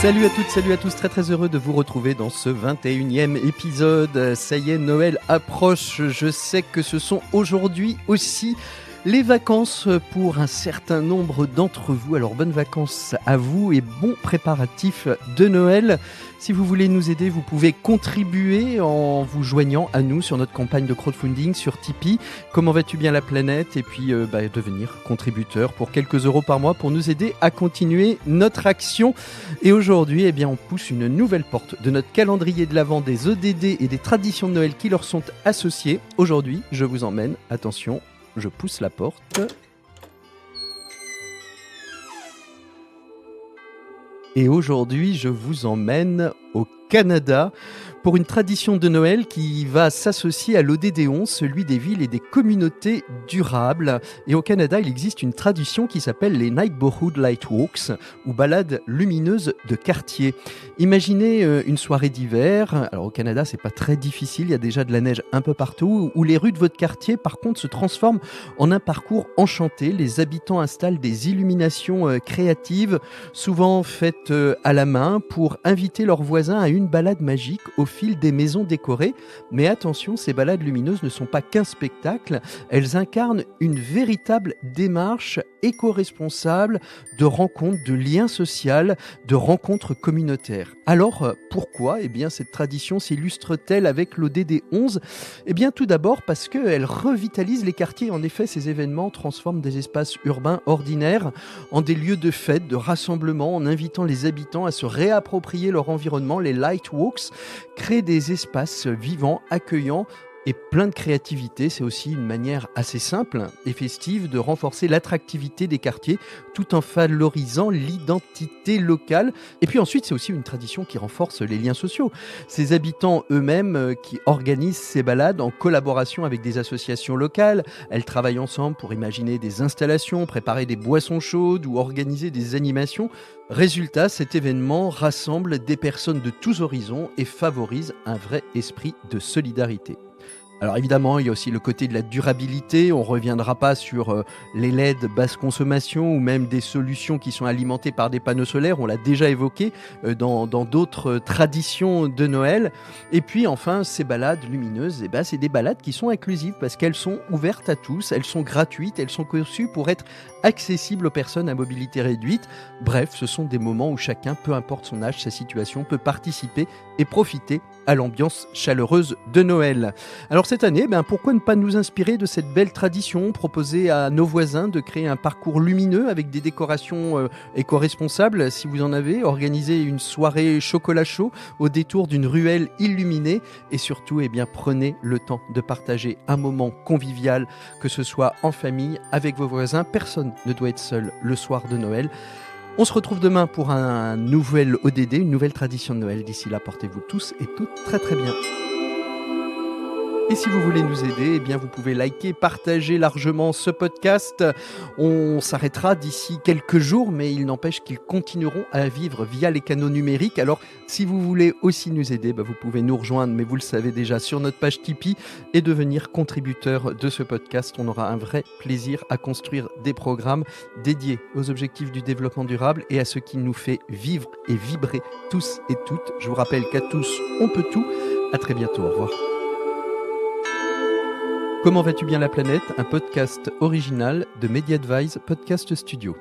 Salut à toutes, salut à tous, très heureux de vous retrouver dans ce 21e épisode. Ça y est, Noël approche, je sais que ce sont aujourd'hui aussi les vacances pour un certain nombre d'entre vous. Alors bonnes vacances à vous et bons préparatifs de Noël. Si vous voulez nous aider, vous pouvez contribuer en vous joignant à nous sur notre campagne de crowdfunding sur Tipeee. Comment vas-tu bien la planète? Et puis devenir contributeur pour quelques euros par mois pour nous aider à continuer notre action. Et aujourd'hui, on pousse une nouvelle porte de notre calendrier de l'Avent des ODD et des traditions de Noël qui leur sont associées. Aujourd'hui, je vous emmène, attention, je pousse la porte. Et aujourd'hui, je vous emmène au Canada pour une tradition de Noël qui va s'associer à l'ODD 11, celui des villes et des communautés durables. Et au Canada, il existe une tradition qui s'appelle les Neighborhood Light Walks, ou balades lumineuses de quartier. Imaginez une soirée d'hiver. Alors au Canada, c'est pas très difficile, il y a déjà de la neige un peu partout, où les rues de votre quartier, par contre, se transforment en un parcours enchanté. Les habitants installent des illuminations créatives, souvent faites à la main, pour inviter leurs voisins à une balade magique au fil des maisons décorées. Mais attention, ces balades lumineuses ne sont pas qu'un spectacle, elles incarnent une véritable démarche éco-responsable de rencontres, de liens sociaux, de rencontres communautaires. Alors, pourquoi cette tradition s'illustre-t-elle avec l'ODD 11 ? Tout d'abord parce qu'elle revitalise les quartiers. En effet, ces événements transforment des espaces urbains ordinaires en des lieux de fête, de rassemblement, en invitant les habitants à se réapproprier leur environnement. Les Light Walks créent des espaces vivants, accueillants et plein de créativité. C'est aussi une manière assez simple et festive de renforcer l'attractivité des quartiers tout en valorisant l'identité locale. Et puis ensuite, c'est aussi une tradition qui renforce les liens sociaux. Ces habitants eux-mêmes qui organisent ces balades en collaboration avec des associations locales. Elles travaillent ensemble pour imaginer des installations, préparer des boissons chaudes ou organiser des animations. Résultat, cet événement rassemble des personnes de tous horizons et favorise un vrai esprit de solidarité. Alors évidemment, il y a aussi le côté de la durabilité. On ne reviendra pas sur les LED basse consommation ou même des solutions qui sont alimentées par des panneaux solaires. On l'a déjà évoqué dans d'autres traditions de Noël. Et puis enfin, ces balades lumineuses, c'est des balades qui sont inclusives parce qu'elles sont ouvertes à tous, elles sont gratuites, elles sont conçues pour être accessibles aux personnes à mobilité réduite. Bref, ce sont des moments où chacun, peu importe son âge, sa situation, peut participer et profiter à l'ambiance chaleureuse de Noël. Alors cette année, pourquoi ne pas nous inspirer de cette belle tradition, proposer à nos voisins de créer un parcours lumineux avec des décorations éco-responsables, si vous en avez, organiser une soirée chocolat chaud au détour d'une ruelle illuminée et surtout, prenez le temps de partager un moment convivial, que ce soit en famille, avec vos voisins. Personne ne doit être seul le soir de Noël. On se retrouve demain pour un nouvel ODD, une nouvelle tradition de Noël. D'ici là, portez-vous tous et toutes très bien. Et si vous voulez nous aider, vous pouvez liker, partager largement ce podcast. On s'arrêtera d'ici quelques jours, mais il n'empêche qu'ils continueront à vivre via les canaux numériques. Alors, si vous voulez aussi nous aider, vous pouvez nous rejoindre, mais vous le savez déjà, sur notre page Tipeee et devenir contributeur de ce podcast. On aura un vrai plaisir à construire des programmes dédiés aux objectifs du développement durable et à ce qui nous fait vivre et vibrer tous et toutes. Je vous rappelle qu'à tous, on peut tout. À très bientôt, au revoir. Comment vas-tu bien la planète ? Un podcast original de Mediadvise Podcast Studio.